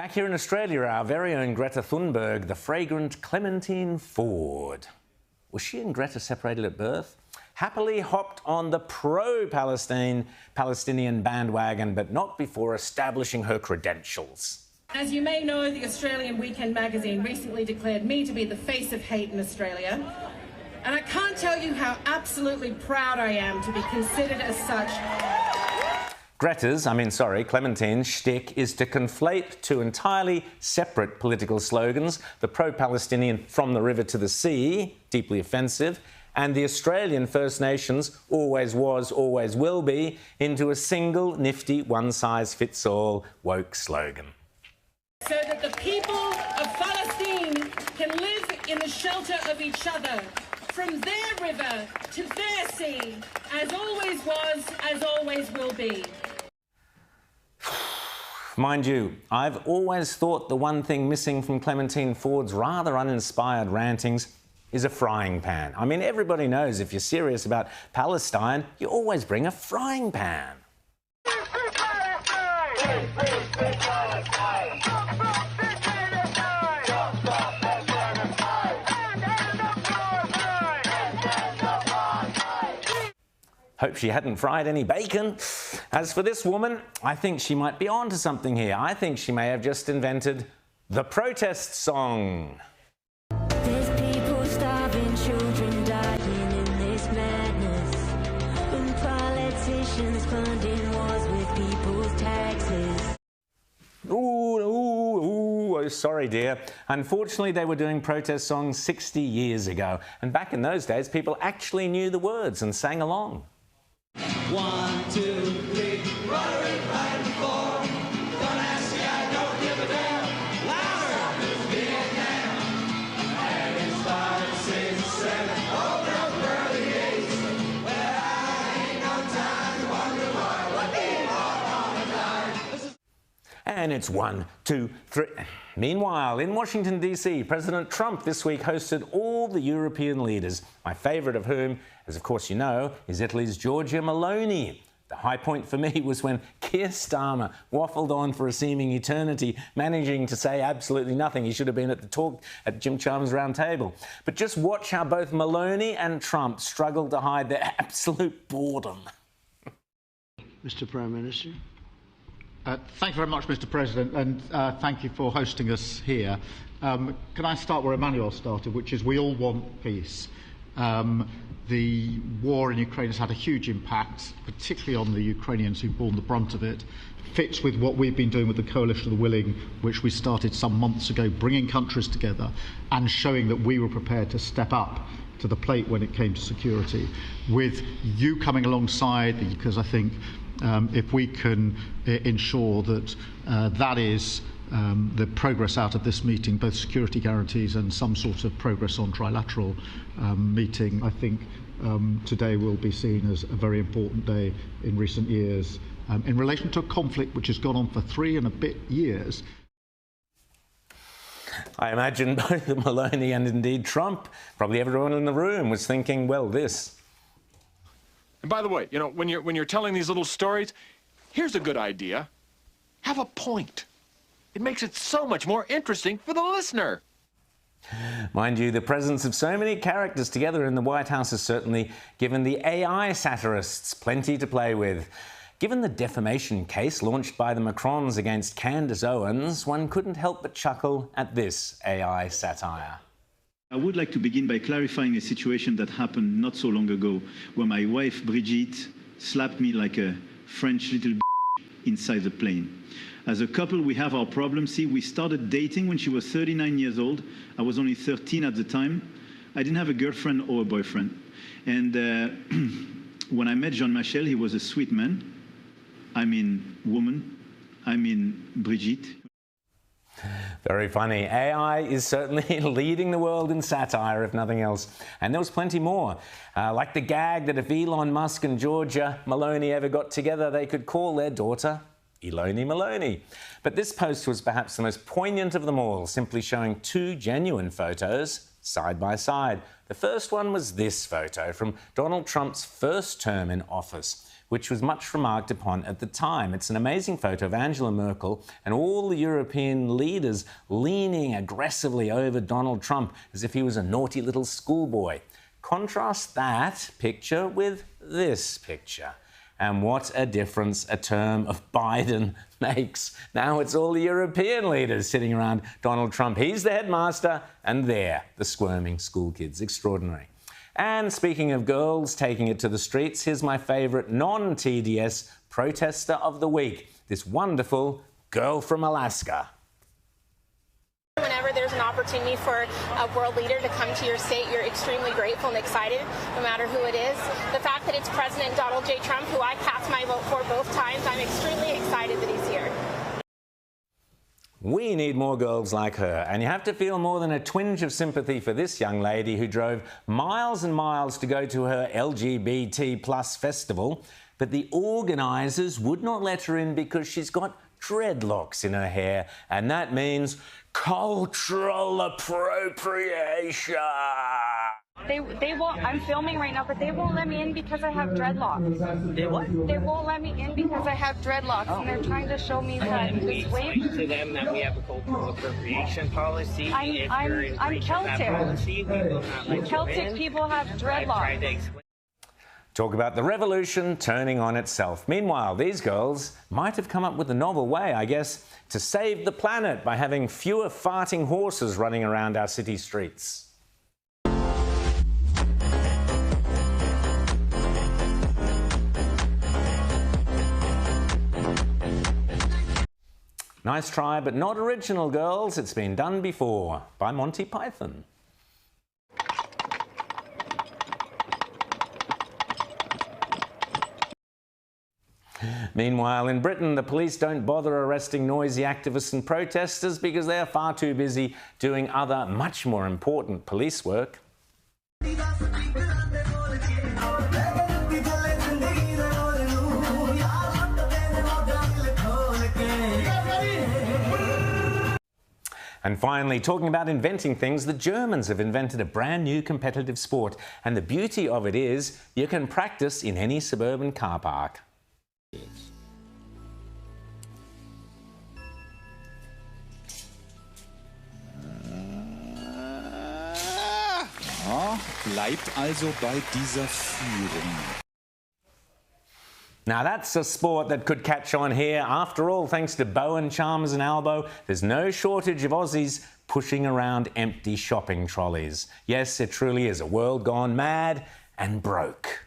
Back here in Australia, our very own Greta Thunberg, the fragrant Clementine Ford. Was she and Greta separated at birth? Happily hopped on the pro-Palestinian bandwagon, but not before establishing her credentials. As you may know, the Australian Weekend magazine recently declared me to be the face of hate in Australia. And I can't tell you how absolutely proud I am to be considered as such. Clementine's shtick is to conflate two entirely separate political slogans, the pro-Palestinian from the river to the sea, deeply offensive, and the Australian First Nations, always was, always will be, into a single, nifty, one-size-fits-all woke slogan. So that the people of Palestine can live in the shelter of each other, from their river to their sea, as always was, as always will be. Mind you, I've always thought the one thing missing from Clementine Ford's rather uninspired rantings is a frying pan. I mean, everybody knows if you're serious about Palestine, you always bring a frying pan. Hope she hadn't fried any bacon. As for this woman, I think she might be onto something here. I think she may have just invented the protest song. There's people starving, children dying in this madness. And politicians funding wars with people's taxes. Oh, sorry, dear. Unfortunately, they were doing protest songs 60 years ago. And back in those days, people actually knew the words and sang along. 1, 2, 3, Rotary, right before. Don't ask me, I don't give a damn. Louder, it's Vietnam. And it started 6, 7, over up early 8. Well, I ain't no time to wonder what people want to die. And it's 1, 2, 3. Meanwhile, in Washington, D.C., President Trump this week hosted all the European leaders, my favourite of whom, as of course you know, is Italy's Giorgia Meloni. The high point for me was when Keir Starmer waffled on for a seeming eternity, managing to say absolutely nothing. He should have been at the talk at Jim Chalmers' round table. But just watch how both Meloni and Trump struggled to hide their absolute boredom. Mr. Prime Minister. Thank you very much, Mr. President, and thank you for hosting us here. Can I start where Emmanuel started, which is we all want peace. The war in Ukraine has had a huge impact, particularly on the Ukrainians who've borne the brunt of it. Fits with what we've been doing with the Coalition of the Willing, which we started some months ago, bringing countries together and showing that we were prepared to step up to the plate when it came to security. With you coming alongside, because I think if we can ensure that that is the progress out of this meeting, both security guarantees and some sort of progress on trilateral meeting, I think today will be seen as a very important day in recent years in relation to a conflict which has gone on for 3 and a bit years. I imagine both Meloni and indeed Trump, probably everyone in the room, was thinking, well, this. And by the way, you know, when you're telling these little stories, here's a good idea. Have a point. It makes it so much more interesting for the listener. Mind you, the presence of so many characters together in the White House has certainly given the AI satirists plenty to play with. Given the defamation case launched by the Macrons against Candace Owens, one couldn't help but chuckle at this AI satire. I would like to begin by clarifying a situation that happened not so long ago, where my wife, Brigitte, slapped me like a French little inside the plane. As a couple, we have our problems. See, we started dating when she was 39 years old. I was only 13 at the time. I didn't have a girlfriend or a boyfriend. And when I met Jean-Michel, he was a sweet man. I mean, woman. I mean, Brigitte. Very funny. AI is certainly leading the world in satire, if nothing else. And there was plenty more. Like the gag that if Elon Musk and Giorgia Meloni ever got together, they could call their daughter Eloni Meloni. But this post was perhaps the most poignant of them all, simply showing two genuine photos side by side. The first one was this photo from Donald Trump's first term in office. which was much remarked upon at the time. It's an amazing photo of Angela Merkel and all the European leaders leaning aggressively over Donald Trump as if he was a naughty little schoolboy. Contrast that picture with this picture. And what a difference a term of Biden makes. Now it's all the European leaders sitting around Donald Trump. He's the headmaster, and they're the squirming school kids. Extraordinary. And speaking of girls taking it to the streets, here's my favourite non-TDS protester of the week, this wonderful girl from Alaska. Whenever there's an opportunity for a world leader to come to your state, you're extremely grateful and excited, no matter who it is. The fact that it's President Donald J. Trump, who I cast my vote for both times, I'm extremely excited that he's here. We need more girls like her, and you have to feel more than a twinge of sympathy for this young lady who drove miles and miles to go to her LGBT plus festival, but the organisers would not let her in because she's got dreadlocks in her hair, and that means cultural appropriation. They won't. I'm filming right now, but they won't let me in because I have dreadlocks. They what? They won't let me in because I have dreadlocks, and they're trying to show me that this way. To them that we have a cultural appropriation policy. I'm Celtic. Policy, we will not let Celtic people have dreadlocks. Talk about the revolution turning on itself. Meanwhile, these girls might have come up with a novel way, I guess, to save the planet by having fewer farting horses running around our city streets. Nice try, but not original, girls. It's been done before by Monty Python. Meanwhile, in Britain, the police don't bother arresting noisy activists and protesters because they're far too busy doing other, much more important police work. And finally, talking about inventing things, the Germans have invented a brand new competitive sport. And the beauty of it is you can practice in any suburban car park. Bleibt also bei dieser Führung. Now that's a sport that could catch on here. After all, thanks to Bowen, Chalmers and Albo, there's no shortage of Aussies pushing around empty shopping trolleys. Yes, it truly is a world gone mad and broke.